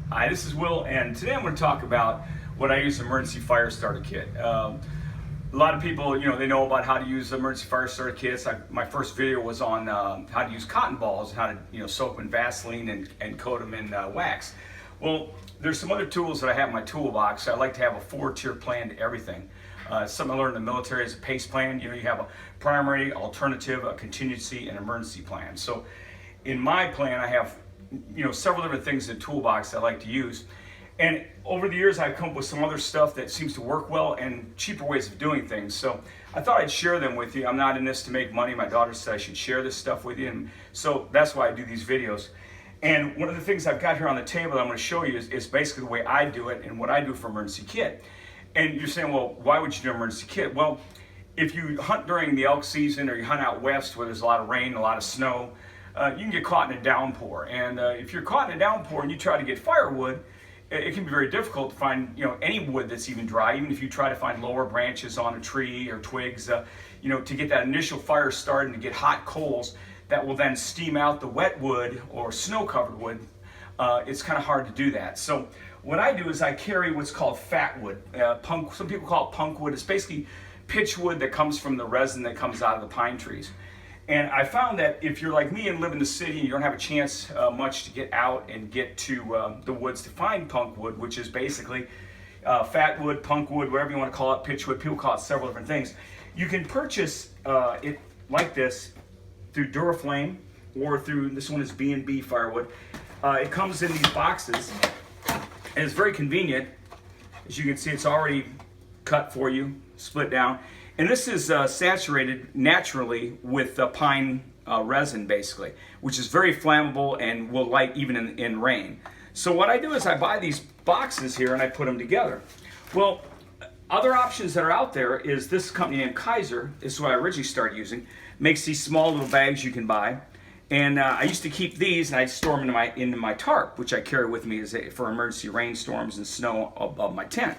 Hi, this is Will, and today I'm going to talk about what I use emergency fire starter kit. A lot of people, they know about how to use emergency fire starter kits. My first video was on how to use cotton balls, how to soak them in Vaseline and coat them in wax. Well, there's some other tools that I have in my toolbox. I like to have a 4-tier plan to everything. Something I learned in the military is a PACE plan. You have a primary, alternative, a contingency, and emergency plan. So in my plan, I have several different things in the toolbox I like to use. And over the years, I've come up with some other stuff that seems to work well and cheaper ways of doing things. So I thought I'd share them with you. I'm not in this to make money. My daughter said I should share this stuff with you. And so that's why I do these videos. And one of the things I've got here on the table that I'm going to show you is basically the way I do it and what I do for emergency kit. And you're saying, well, why would you do an emergency kit? Well, if you hunt during the elk season or you hunt out west where there's a lot of rain, a lot of snow, you can get caught in a downpour. And if you're caught in a downpour and you try to get firewood, it can be very difficult to find any wood that's even dry. Even if you try to find lower branches on a tree or twigs, to get that initial fire started and to get hot coals that will then steam out the wet wood or snow-covered wood, it's kind of hard to do that. So what I do is I carry what's called fatwood. Some people call it punk wood. It's basically pitch wood that comes from the resin that comes out of the pine trees. And I found that if you're like me and live in the city and you don't have a chance much to get out and get to the woods to find punk wood, which is basically fat wood, punk wood, whatever you want to call it, pitch wood, people call it several different things. You can purchase it like this through Duraflame or through, this one is B&B firewood. It comes in these boxes and it's very convenient. As you can see, it's already cut for you, split down. And this is saturated naturally with pine resin, basically, which is very flammable and will light even in rain. So what I do is I buy these boxes here and I put them together. Well, other options that are out there is this company named Kaiser. This is what I originally started using. Makes these small little bags you can buy. And I used to keep these and I'd store them into my tarp, which I carry with me for emergency rainstorms and snow above my tent.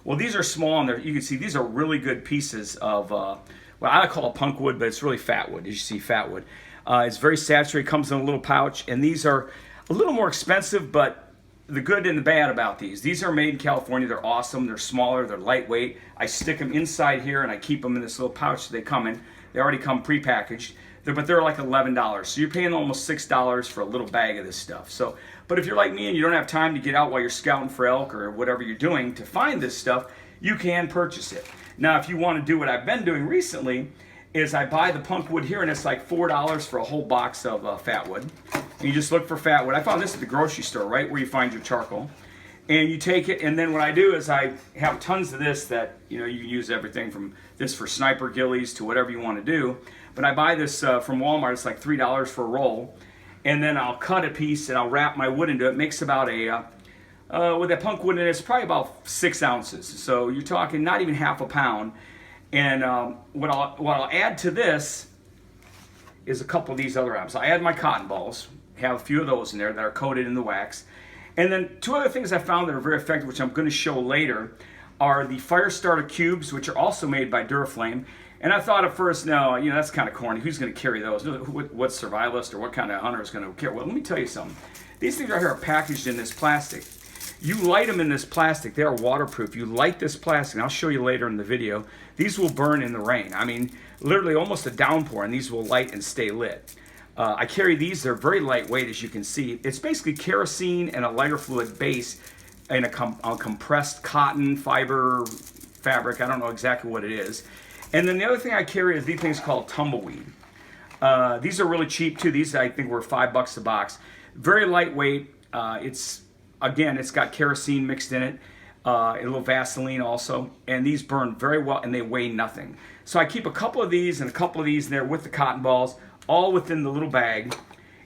Well, these are small, and you can see these are really good pieces of, well, I call it punk wood, but it's really fat wood, as you see, fat wood. It's very saturated, comes in a little pouch, and these are a little more expensive, but the good and the bad about these are made in California. They're awesome. They're smaller. They're lightweight. I stick them inside here, and I keep them in this little pouch that they come in. They already come prepackaged. But they're like $11. So you're paying almost $6 for a little bag of this stuff. So, but if you're like me and you don't have time to get out while you're scouting for elk or whatever you're doing to find this stuff, you can purchase it. Now, if you want to do what I've been doing recently, is I buy the punk wood here and it's like $4 for a whole box of fat wood. And you just look for fat wood. I found this at the grocery store, right where you find your charcoal. And you take it, and then what I do is I have tons of this that, you can use everything from this for sniper ghillies to whatever you want to do. But I buy this from Walmart. It's like $3 for a roll. And then I'll cut a piece and I'll wrap my wood into it. It makes about with that punk wood in it, it's probably about 6 ounces. So you're talking not even half a pound. And what I'll add to this is a couple of these other items. I add my cotton balls, have a few of those in there that are coated in the wax. And then 2 other things I found that are very effective, which I'm going to show later, are the fire starter cubes, which are also made by Duraflame. And I thought at first, no, that's kind of corny. Who's going to carry those? What survivalist or what kind of hunter is going to carry? Well, let me tell you something. These things right here are packaged in this plastic. You light them in this plastic. They are waterproof. You light this plastic, and I'll show you later in the video. These will burn in the rain. I mean, literally almost a downpour, and these will light and stay lit. I carry these. They're very lightweight, as you can see. It's basically kerosene and a lighter fluid base in a compressed cotton fiber fabric. I don't know exactly what it is. And then the other thing I carry is these things called tumbleweed. These are really cheap too. These I think were $5 a box. Very lightweight. It's got kerosene mixed in it, a little Vaseline also, and these burn very well and they weigh nothing. So I keep a couple of these and a couple of these in there with the cotton balls, all within the little bag,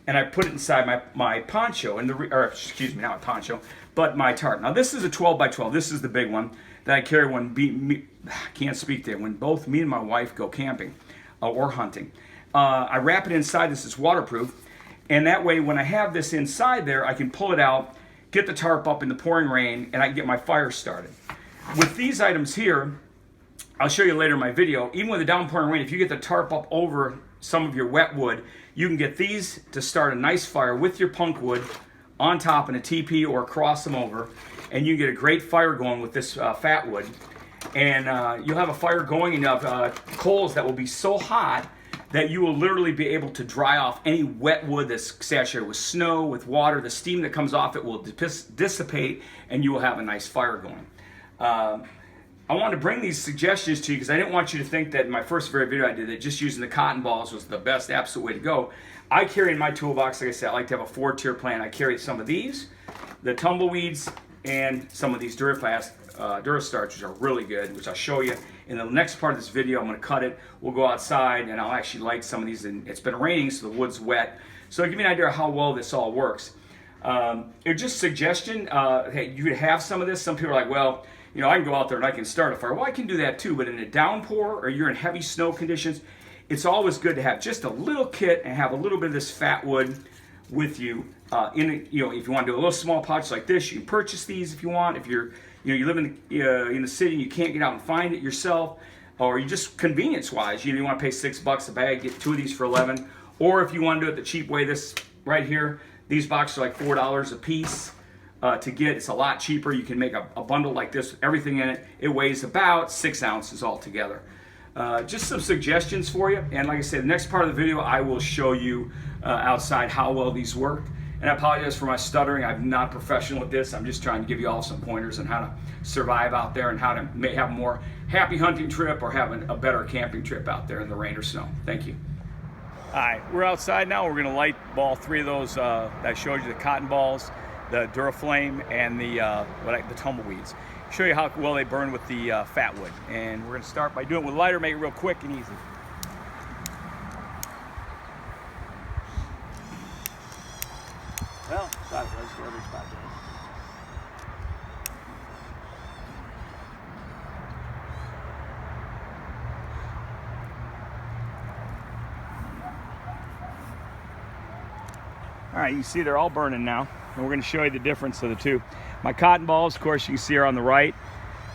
and I put it inside my poncho, not my poncho, but my tarp. Now this is a 12 by 12. This is the big one that I carry when both me and my wife go camping or hunting. I wrap it inside. This is waterproof, and that way when I have this inside there, I can pull it out, get the tarp up in the pouring rain, and I can get my fire started. With these items here, I'll show you later in my video, even with the downpouring rain, if you get the tarp up over some of your wet wood, you can get these to start a nice fire with your punk wood on top in a teepee or cross them over, and you get a great fire going with this Fatwood. And you'll have a fire going, and you'll have coals that will be so hot that you will literally be able to dry off any wet wood that's saturated with snow, with water. The steam that comes off it will dissipate, and you will have a nice fire going. I wanted to bring these suggestions to you because I didn't want you to think that in my first video I did that just using the cotton balls was the best absolute way to go. I carry in my toolbox, like I said, I like to have a 4-tier plan. I carry some of these, the tumbleweeds, and some of these Durastarch, which are really good, which I'll show you. In the next part of this video, I'm going to cut it. We'll go outside, and I'll actually light some of these. And it's been raining, so the wood's wet. So give me an idea of how well this all works. It's just a suggestion. Hey, you could have some of this. Some people are like, well, you know, I can go out there and I can start a fire. Well, I can do that too, but in a downpour or you're in heavy snow conditions, it's always good to have just a little kit and have a little bit of this Fatwood with you. If you want to do a little small pouch like this, you can purchase these if you want. If you live in the city and you can't get out and find it yourself, or you just convenience-wise, you want to pay $6 a bag, get 2 of these for $11. Or if you want to do it the cheap way, this right here, these boxes are like $4 a piece. To get. It's a lot cheaper. You can make a bundle like this with everything in it. It weighs about 6 ounces altogether. Just some suggestions for you. And like I said, the next part of the video, I will show you outside how well these work. And I apologize for my stuttering. I'm not professional at this. I'm just trying to give you all some pointers on how to survive out there and how to have a more happy hunting trip or have a better camping trip out there in the rain or snow. Thank you. All right, we're outside now. We're going to light ball 3 of those that I showed you, the cotton balls, the Duraflame, and the tumbleweeds. Show you how well they burn with the Fatwood. And we're going to start by doing it with lighter, make it real quick and easy. Well, let's go every spot there. All right, you can see they're all burning now. And we're going to show you the difference of the two. My cotton balls, of course, you can see are on the right.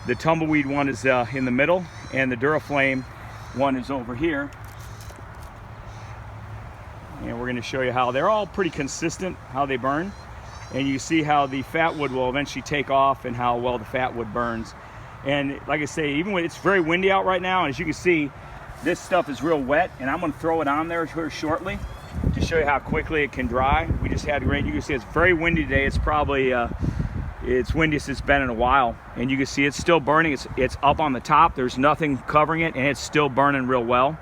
The tumbleweed one is in the middle, and the Duraflame one is over here. And we're going to show you how they're all pretty consistent, how they burn. And you see how the Fatwood will eventually take off and how well the Fatwood burns. And like I say, even when it's very windy out right now, and as you can see, this stuff is real wet, and I'm going to throw it on there here shortly to show you how quickly it can dry. We just had rain. You can see it's very windy today. It's probably it's windiest it's been in a while, and you can see it's still burning. It's up on the top. There's nothing covering it, and it's still burning real well.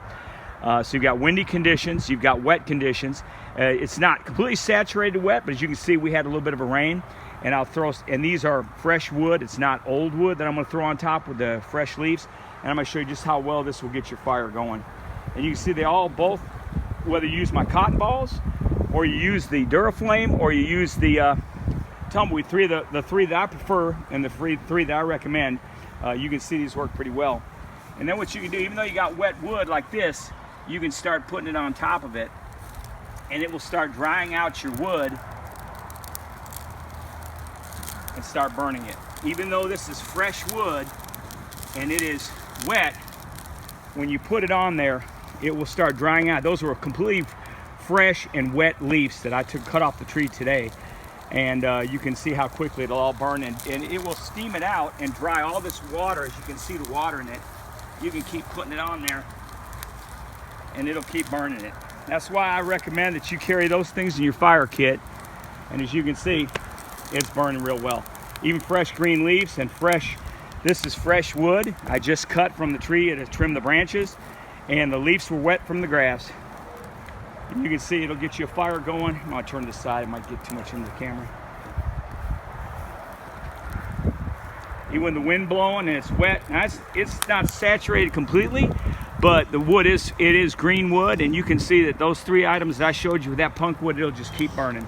So you've got windy conditions, you've got wet conditions. It's not completely saturated wet, but as you can see, we had a little bit of a rain. And and these are fresh wood. It's not old wood that I'm going to throw on top with the fresh leaves. And I'm going to show you just how well this will get your fire going. And you can see they all both, whether you use my cotton balls, or you use the Duraflame, or you use the tumbleweed, the 3 that I prefer and the 3 that I recommend, you can see these work pretty well. And then what you can do, even though you got wet wood like this, you can start putting it on top of it, and it will start drying out your wood and start burning it. Even though this is fresh wood and it is wet, when you put it on there, it will start drying out. Those were completely fresh and wet leaves that I cut off the tree today. And you can see how quickly it'll all burn, and it will steam it out and dry all this water. As you can see the water in it, you can keep putting it on there and it'll keep burning it. That's why I recommend that you carry those things in your fire kit. And as you can see, it's burning real well. Even fresh green leaves and this is fresh wood I just cut from the tree to trim the branches, and the leaves were wet from the grass. And you can see it'll get you a fire going. I'm gonna turn this side, it might get too much into the camera. Even when the wind blowing and it's wet, now it's not saturated completely, but the wood it is green wood, and you can see that those 3 items that I showed you with that punk wood, it'll just keep burning.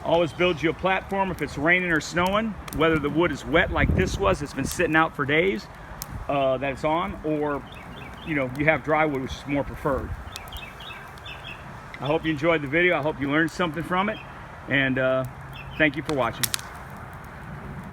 Always build you a platform if it's raining or snowing, whether the wood is wet like this was, it's been sitting out for days, that it's on, or you have dry wood, which is more preferred. I hope you enjoyed the video. I hope you learned something from it, and thank you for watching.